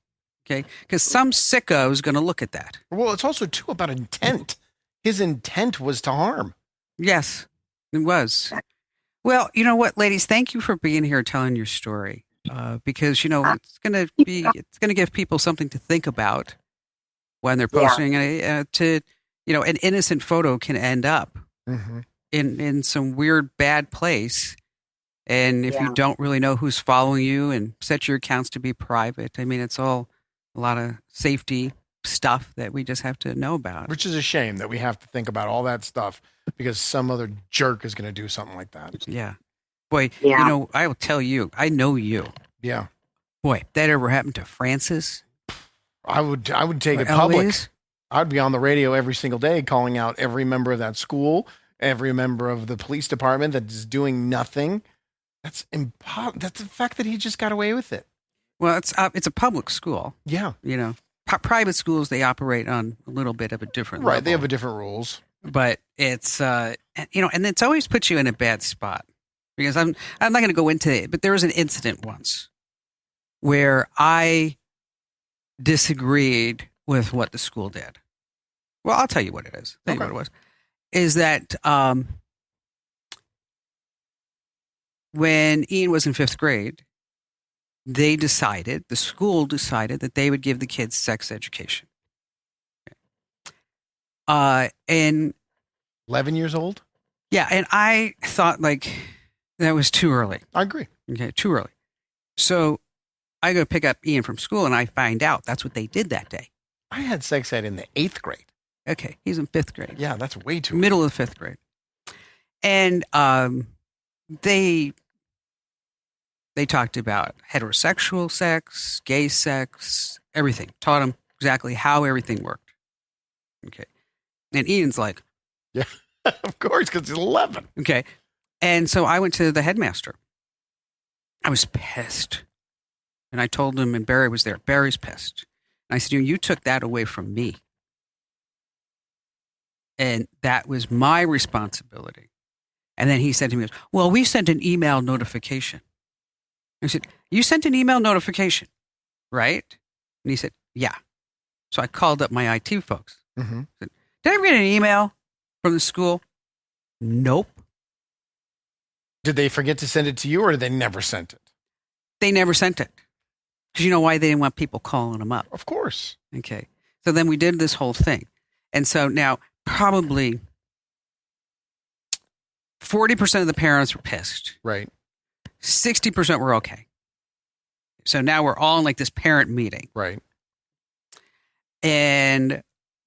Okay, because some sicko is going to look at that. Well, it's also, too, about intent. His intent was to harm. Yes, it was. Well, you know what, ladies? Thank you for being here telling your story. Because, it's going to give people something to think about when they're posting to, an innocent photo can end up in some weird, bad place. And if you don't really know who's following you and set your accounts to be private, I mean, it's all a lot of safety stuff that we just have to know about. Which is a shame that we have to think about all that stuff because some other jerk is going to do something like that. Yeah. Boy, I will tell you, I know you. Yeah. Boy, that ever happened to Francis? I would take it Or public. Eloise? I'd be on the radio every single day calling out every member of that school, every member of the police department that is doing nothing. That's impossible. That's the fact that he just got away with it. Well, it's a public school. Yeah. You know, private schools, they operate on a little bit of a different Right. level. They have a different rules. But it's, and it's always puts you in a bad spot because I'm not going to go into it, but there was an incident once where I disagreed with what the school did. Well, I'll tell you what it is. Tell you what it was. Is that when Ian was in 5th grade, the school decided that they would give the kids sex education. And 11 years old? yeah, and I thought like that was too early. I agree. Okay, too early. So I go pick up Ian from school and I find out that's what they did that day. I had sex ed in the 8th grade. Okay, he's in 5th grade. Yeah, that's way too Middle of 5th grade. And they talked about heterosexual sex, gay sex, everything. Taught them exactly how everything worked. Okay. And Ian's like, Yeah, of course, because he's 11. okay. And so I went to the headmaster. I was pissed. And I told him, and Barry was there. Barry's pissed. And I said, you took that away from me. And that was my responsibility. And then he said to me, well, we sent an email notification. I said, you sent an email notification, right? And he said, yeah. So I called up my IT folks. Mm-hmm. I said, did I ever get an email from the school? Nope. Did they forget to send it to you or did they never sent it? They never sent it. Because you know why? They didn't want people calling them up. Of course. Okay. So then we did this whole thing. And so now probably 40% of the parents were pissed. Right. 60% were okay. So now we're all in like this parent meeting. Right. And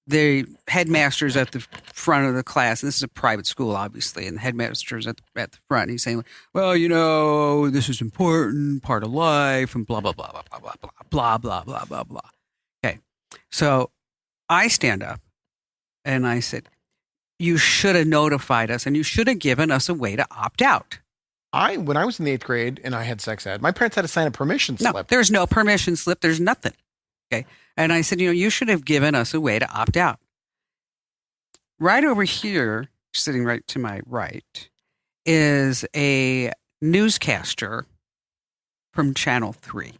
the headmaster's at the front of the class. And this is a private school, obviously. And the headmaster's at the front. And he's saying, well, you know, this is important, part of life, and blah, blah, blah, blah, blah, blah, blah, blah, blah, blah, blah. Okay. So I stand up and I said, you should have notified us and you should have given us a way to opt out. When I was in the 8th grade and I had sex ed, my parents had to sign a permission No, slip. there's no permission slip. There's nothing. Okay. And I said, you know, you should have given us a way to opt out. Right over here, sitting right to my right, is a newscaster from Channel 3.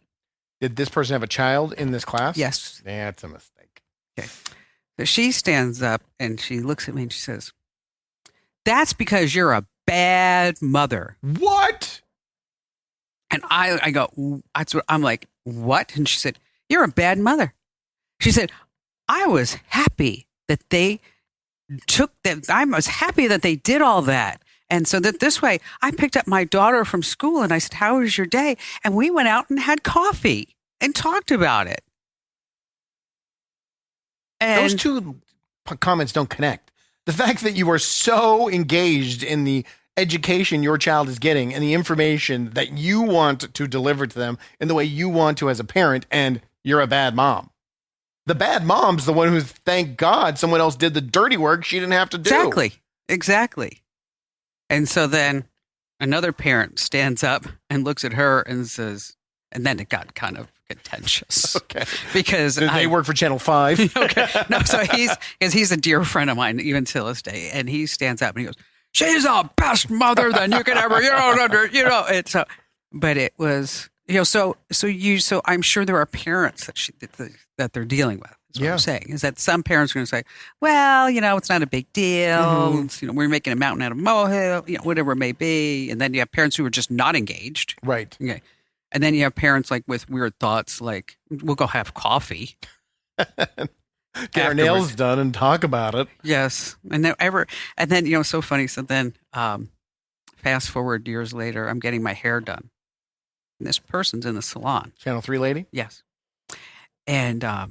Did this person have a child in this class? Yes. That's a mistake. Okay. So she stands up and she looks at me and she says, that's because you're a bad mother. What? And I go, I'm like, what? And she said, you're a bad mother. She said, I was happy that they I was happy that they did all that. And so that this way I picked up my daughter from school and I said, how was your day? And we went out and had coffee and talked about it. And Those two comments don't connect. The fact that you are so engaged in the education your child is getting and the information that you want to deliver to them in the way you want to as a parent, and you're a bad mom. The bad mom's the one who, thank God, someone else did the dirty work she didn't have to do. Exactly. And so then another parent stands up and looks at her and says, and then it got kind of contentious. Okay. Because they work for Channel 5. Okay. No, so he's a dear friend of mine, even to this day. And he stands up and he goes, she's the best mother that you could ever, and so, but it was, so I'm sure there are parents that they're dealing with. Is what I'm saying is that some parents are going to say, well, it's not a big deal. Mm-hmm. It's, we're making a mountain out of a molehill, whatever it may be. And then you have parents who are just not engaged. Right. Okay. And then you have parents like with weird thoughts, like we'll go have coffee. Get our nails done and talk about it. Yes. And then so funny. So then fast forward years later, I'm getting my hair done. And this person's in the salon. Channel 3 lady? Yes. And I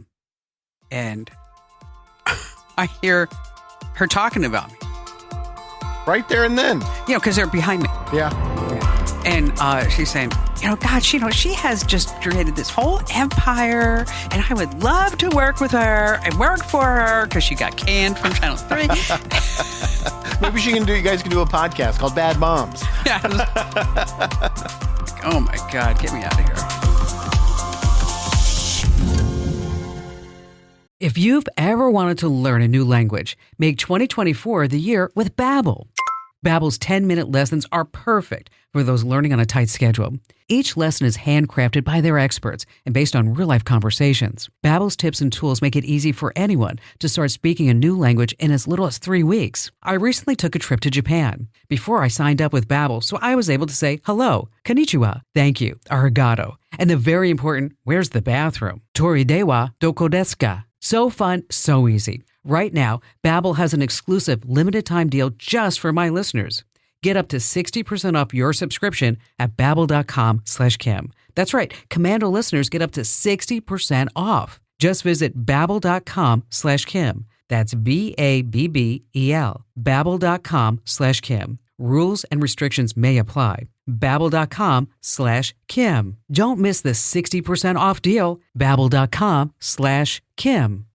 hear her talking about me. Right there and then. Because they're behind me. Yeah. And she's saying, God, she has just created this whole empire, and I would love to work with her and work for her because she got canned from Channel 3. Maybe you guys can do a podcast called Bad Moms. Yeah. Oh my God, get me out of here. If you've ever wanted to learn a new language, make 2024 the year with Babbel. Babbel's 10-minute lessons are perfect for those learning on a tight schedule. Each lesson is handcrafted by their experts and based on real-life conversations. Babbel's tips and tools make it easy for anyone to start speaking a new language in as little as 3 weeks. I recently took a trip to Japan. Before I signed up with Babbel, so I was able to say hello, konnichiwa, thank you, arigato, and the very important, where's the bathroom? Tori dewa doko desu ka? So fun, so easy. Right now, Babbel has an exclusive limited-time deal just for my listeners. Get up to 60% off your subscription at babbel.com/Kim. That's right. Commando listeners get up to 60% off. Just visit babbel.com/Kim. That's BABBEL. Babbel.com/Kim. Rules and restrictions may apply. Babbel.com/Kim. Don't miss the 60% off deal. Babbel.com/Kim.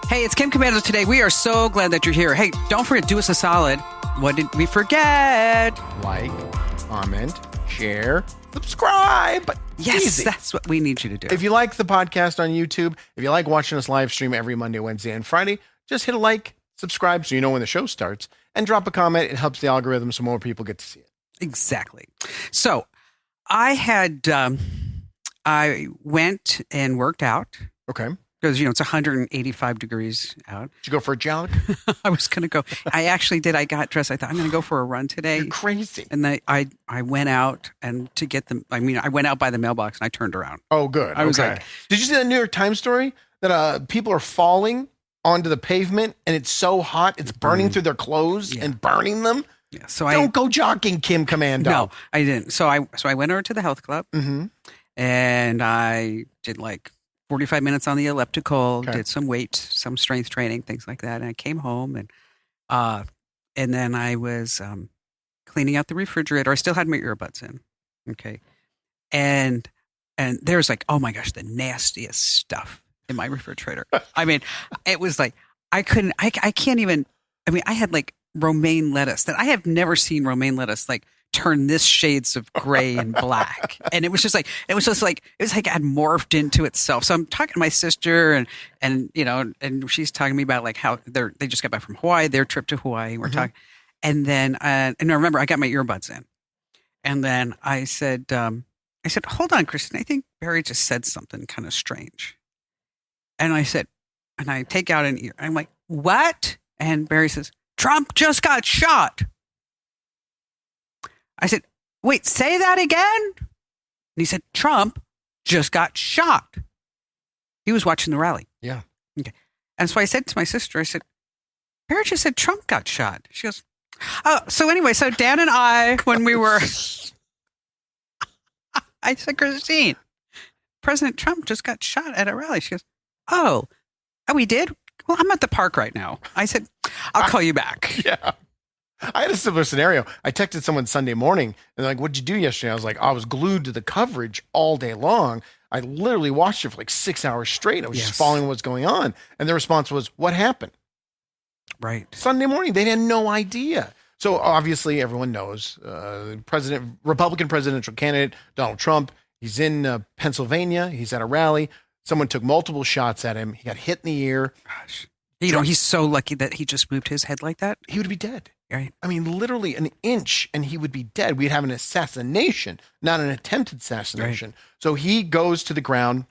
Hey, it's Kim Commando today. We are so glad that you're here. Hey, don't forget, do us a solid. What did we forget? Like, comment, share, subscribe. Yes, Easy. that's what we need you to do. If you like the podcast on YouTube, if you like watching us live stream every Monday, Wednesday, and Friday, just hit a like, subscribe so you know when the show starts, and drop a comment. It helps the algorithm so more people get to see it. Exactly. So I went and worked out. Okay. Because, it's 185 degrees out. Did you go for a jog? I was going to go. I actually did. I got dressed. I thought, I'm going to go for a run today. You're crazy. And I went out and to get them. I went out by the mailbox and I turned around. Oh, good. I was okay. like, did you see that New York Times story that people are falling onto the pavement and it's so hot, it's burning through their clothes and burning them? Yeah. So Don't go jogging, Kim Commando. No, I didn't. So I went over to the health club and I did 45 minutes on the elliptical, did some weight, some strength training, things like that. And I came home and then I was cleaning out the refrigerator. I still had my earbuds in. Okay. And there's oh my gosh, the nastiest stuff in my refrigerator. I mean, it was I can't even, I had romaine lettuce that I have never seen romaine lettuce turn this shades of gray and black. And it was just it had morphed into itself. So I'm talking to my sister and she's talking to me about how they just got back from Hawaii, their trip to Hawaii. We're talking. And then, and I remember I got my earbuds in and then I said, hold on, Kristen, I think Barry just said something kind of strange. And I said, and I take out an ear. I'm like, what? And Barry says, Trump just got shot. I said, wait, say that again? And he said, Trump just got shot. He was watching the rally. Yeah. Okay. And so I said to my sister, I said, Barry just said Trump got shot. She goes, oh, so anyway, so Dan and I, when we were, I said, Christine, President Trump just got shot at a rally. She goes, oh, we did? Well, I'm at the park right now. I said, I'll call you back. Yeah. I had a similar scenario. I texted someone Sunday morning and they're like, what'd you do yesterday? I was like, I was glued to the coverage all day long. I literally watched it for 6 hours straight. I was just following what's going on. And the response was, what happened? Right. Sunday morning. They had no idea. So obviously everyone knows Republican presidential candidate, Donald Trump. He's in Pennsylvania. He's at a rally. Someone took multiple shots at him. He got hit in the ear. Gosh. He's so lucky that he just moved his head like that. He would be dead. Right. I mean, literally an inch and he would be dead. We'd have an assassination, not an attempted assassination. Right. So he goes to the ground.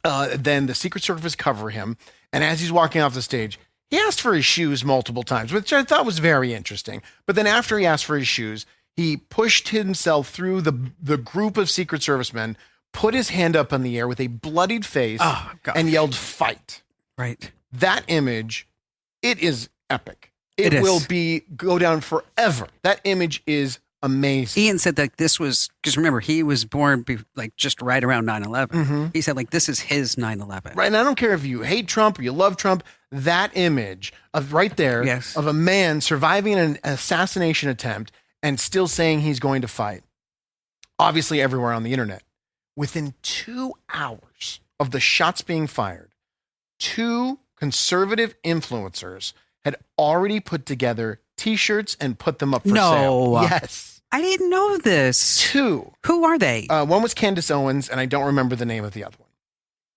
Then the Secret Service cover him. And as he's walking off the stage, he asked for his shoes multiple times, which I thought was very interesting. But then after he asked for his shoes, he pushed himself through the group of Secret Servicemen, put his hand up in the air with a bloodied face and yelled, fight. Right. That image, it is epic. It will go down forever. That image is amazing. Ian said that this was, because remember, he was born just right around 9/11. Mm-hmm. He said this is his 9/11. Right. And I don't care if you hate Trump or you love Trump, that image of right there of a man surviving an assassination attempt and still saying he's going to fight. obviously everywhere on the internet. Within 2 hours of the shots being fired, 2 conservative influencers had already put together T-shirts and put them up for sale. Yes. I didn't know this. 2. Who are they? One was Candace Owens, and I don't remember the name of the other one.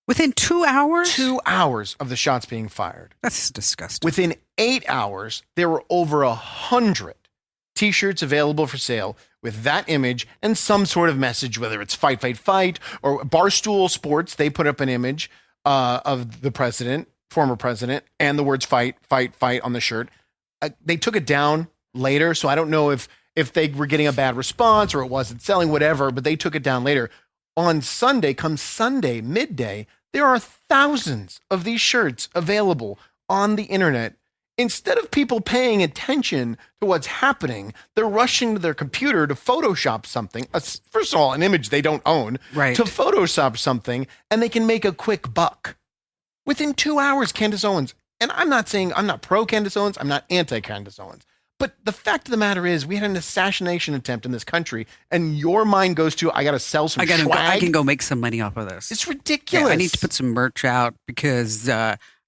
Within 2 hours? 2 hours of the shots being fired. That's disgusting. Within 8 hours, there were over 100 T-shirts available for sale with that image and some sort of message, whether it's fight, fight, fight, or Barstool Sports. They put up an image of the president, former president, and the words fight, fight, fight on the shirt. They took it down later, so I don't know if they were getting a bad response or it wasn't selling, whatever, but they took it down later. On Sunday, come Sunday, midday, there are thousands of these shirts available on the internet. Instead of people paying attention to what's happening, they're rushing to their computer to Photoshop something. First of all, an image they don't own, right, to Photoshop something, and they can make a quick buck. Within 2 hours, Candace Owens, and I'm not saying I'm not pro Candace Owens, I'm not anti Candace Owens, but the fact of the matter is we had an assassination attempt in this country, and your mind goes to, I got to sell some swag. I can go make some money off of this. It's ridiculous. Yeah, I need to put some merch out because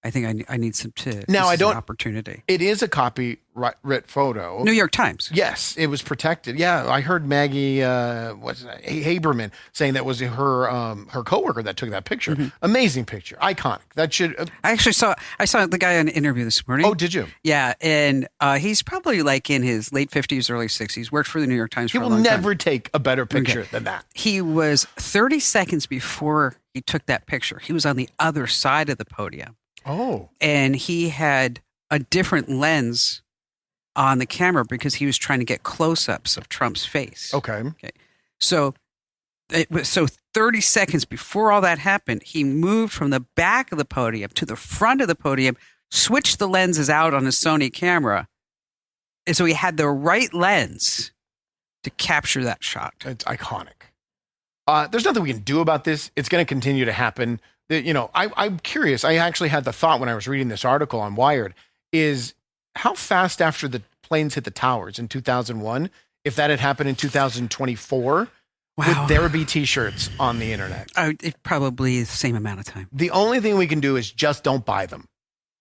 I think I need some too. Now, this is an opportunity. It is a copyright photo. New York Times. Yes, it was protected. Yeah, I heard Maggie Haberman saying that was her coworker that took that picture. Mm-hmm. Amazing picture, iconic. That should. I saw the guy on an interview this morning. Oh, did you? Yeah, and he's probably like in his late 50s, early 60s. Worked for the New York Times. He for a will long never time. take a better picture than that. He was 30 seconds before he took that picture. He was on the other side of the podium. Oh. And he had a different lens on the camera because he was trying to get close-ups of Trump's face. Okay. So 30 seconds before all that happened, he moved from the back of the podium to the front of the podium, switched the lenses out on his Sony camera. And so he had the right lens to capture that shot. It's iconic. There's nothing we can do about this. It's going to continue to happen. I'm curious. I actually had the thought when I was reading this article on Wired is how fast after the planes hit the towers in 2001, if that had happened in 2024, would there be T-shirts on the internet? It probably the same amount of time. The only thing we can do is just don't buy them.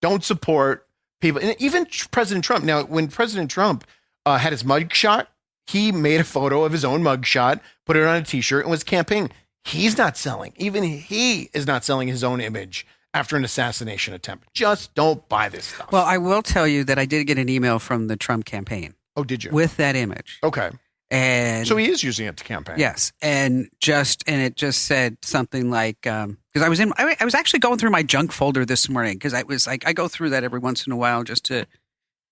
Don't support people. And even President Trump. Now, when President Trump had his mugshot, he made a photo of his own mugshot, put it on a T-shirt, and was campaigning. He's not selling. Even he is not selling his own image after an assassination attempt. Just don't buy this stuff. Well, I will tell you that I did get an email from the Trump campaign. Oh, did you? With that image. Okay. And so he is using it to campaign. Yes. And it just said something like, because I was actually going through my junk folder this morning because I was like, I go through that every once in a while just to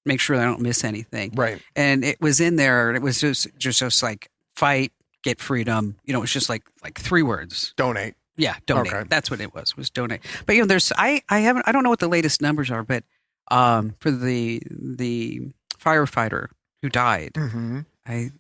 make sure I don't miss anything. Right. And it was in there. And it was just like fight, get freedom. It's just like 3 words. Donate. Yeah, donate. Okay. That's what it was donate. But there's I don't know what the latest numbers are, but for the firefighter who died, mm-hmm.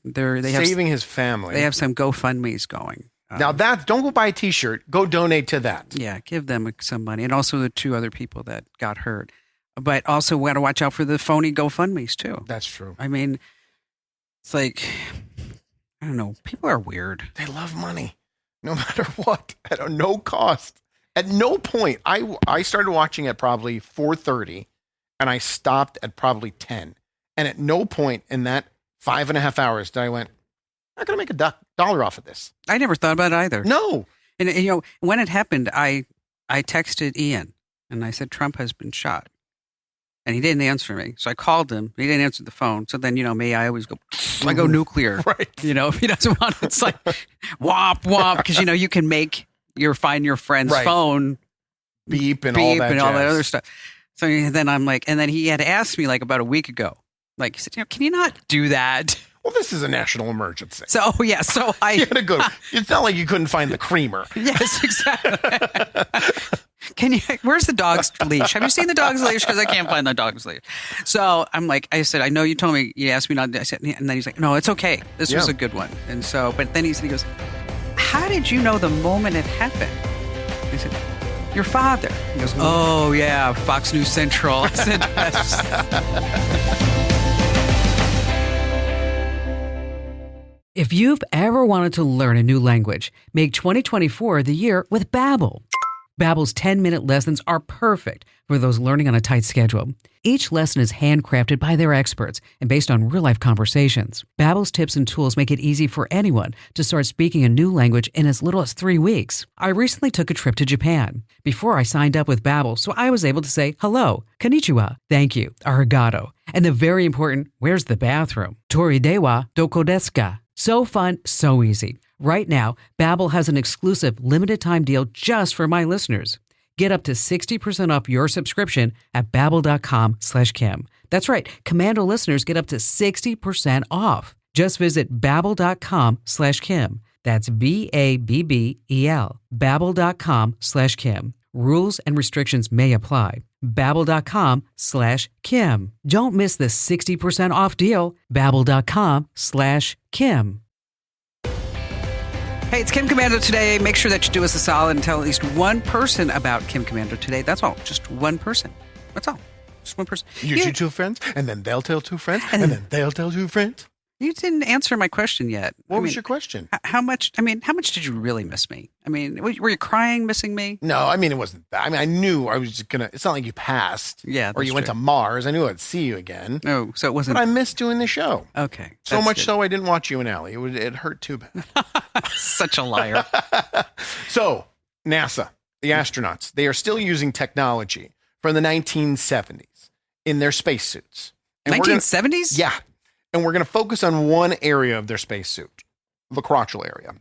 they have saving his family. They have some GoFundMe's going. Now don't go buy a T-shirt. Go donate to that. Yeah, give them some money, and also the 2 other people that got hurt. But also, we got to watch out for the phony GoFundMe's too. That's true. I mean, it's like, I don't know. People are weird. They love money, no matter what, at no cost. At no point, I started watching at probably 4:30, and I stopped at probably 10. And at no point in that 5.5 hours did I went, I'm not going to make $1 off of this. I never thought about it either. No. And when it happened, I texted Ian, and I said, Trump has been shot. And he didn't answer me. So I called him. He didn't answer the phone. So then, me, I always go, I go nuclear. Right. If he doesn't want it, it's like, womp, womp. Because, you can make find your friend's phone beep and all that other stuff. So then I'm like, and then he had asked me like about a week ago. Like, he said, can you not do that? Well, this is a national emergency. So, yeah. So I. You gotta go. It's not like you couldn't find the creamer. Yes, exactly. Where's the dog's leash? Have you seen the dog's leash? Because I can't find the dog's leash. So I'm like, I said, I know you told me, you asked me not to. I said, and then he's like, no, it's okay. This was a good one. And so, but then he goes, how did you know the moment it happened? I said, your father. He goes, oh yeah, Fox News Central. I said, yes. If you've ever wanted to learn a new language, make 2024 the year with Babbel. Babbel's 10-minute lessons are perfect for those learning on a tight schedule. Each lesson is handcrafted by their experts and based on real-life conversations. Babbel's tips and tools make it easy for anyone to start speaking a new language in as little as 3 weeks. I recently took a trip to Japan. Before I signed up with Babbel, so I was able to say hello, konnichiwa, thank you, arigato, and the very important, where's the bathroom? Tori dewa doko desu ka? So fun, so easy. Right now, Babbel has an exclusive limited-time deal just for my listeners. Get up to 60% off your subscription at Babbel.com/Kim. That's right, Commando listeners get up to 60% off. Just visit Babbel.com/Kim. That's Babbel. Babbel.com/Kim. Rules and restrictions may apply. Babbel.com/Kim. Don't miss the 60% off deal. Babbel.com/Kim. Hey, it's Kim Commando today. Make sure that you do us a solid and tell at least one person about Kim Commando today. That's all. Just one person. That's all. Just one person. You shoot 2 friends, and then they'll tell 2 friends, and then they'll tell 2 friends. You didn't answer my question yet. What was your question? How much did you really miss me? I mean, were you crying missing me? No, I mean, it wasn't that. I mean, I knew I was just going to, it's not like you passed. Yeah. Or you went to Mars. I knew I'd see you again. No, so it wasn't. But I missed doing the show. Okay. So much so I didn't watch you and Allie. It hurt too bad. Such a liar. So, NASA, the astronauts, they are still using technology from the 1970s in their spacesuits. 1970s? Yeah. And we're going to focus on one area of their spacesuit, the crotchal area.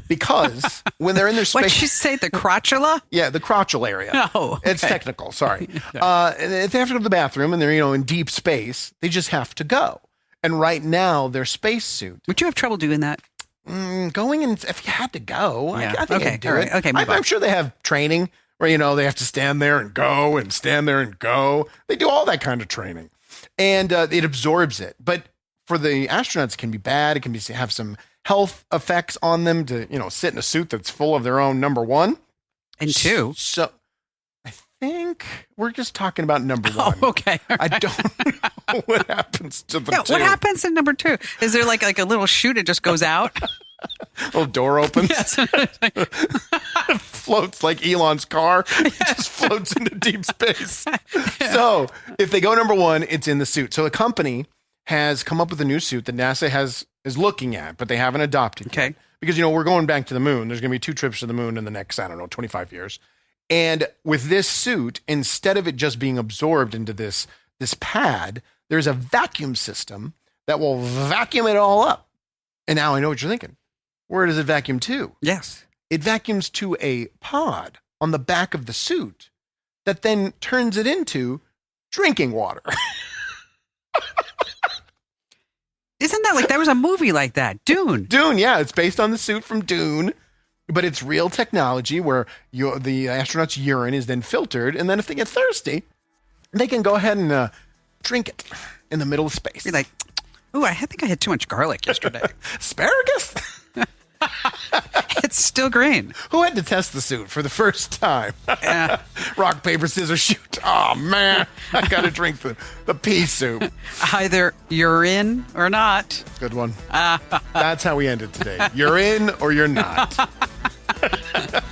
Because when they're in their space... What did you say, the crotchula? Yeah, the crotchal area. Oh, okay. It's technical, sorry. And if they have to go to the bathroom and they're, in deep space, they just have to go. And right now, their spacesuit... Would you have trouble doing that? Going in, if you had to go, Yeah. I think I'd do it. Okay, I'm sure they have training where, they have to stand there and go and stand there and go. They do all that kind of training. And it absorbs it. But for the astronauts, it can be bad. It can have some health effects on them to, sit in a suit that's full of their own number 1. And 2. So I think we're just talking about number 1. Oh, okay. I don't know what happens to the 2. What happens in number 2? Is there like a little chute that just goes out? Little door opens. Yes. Floats like Elon's car. It just floats into deep space. Yeah. So if they go number 1, it's in the suit. So the company has come up with a new suit that NASA is looking at, but they haven't adopted yet. Because, we're going back to the moon. There's going to be 2 trips to the moon in the next, 25 years. And with this suit, instead of it just being absorbed into this pad, there's a vacuum system that will vacuum it all up. And now I know what you're thinking. Where does it vacuum to? Yes. It vacuums to a pod on the back of the suit that then turns it into drinking water. Isn't that there was a movie like that? Dune. Dune, yeah. It's based on the suit from Dune, but it's real technology where the astronaut's urine is then filtered, and then if they get thirsty, they can go ahead and drink it in the middle of space. Be like, ooh, I think I had too much garlic yesterday. Asparagus? It's still green. Who had to test the suit for the first time? Rock, paper, scissors, shoot. Oh, man. I got to drink the pea soup. Either you're in or not. Good one. That's how we ended today. You're in or you're not. That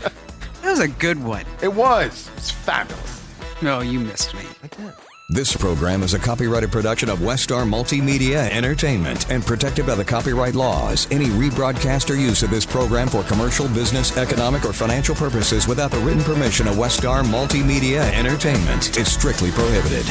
was a good one. It was. It's fabulous. No, you missed me. I did. This program is a copyrighted production of Westar Multimedia Entertainment and protected by the copyright laws. Any rebroadcast or use of this program for commercial, business, economic, or financial purposes without the written permission of Westar Multimedia Entertainment is strictly prohibited.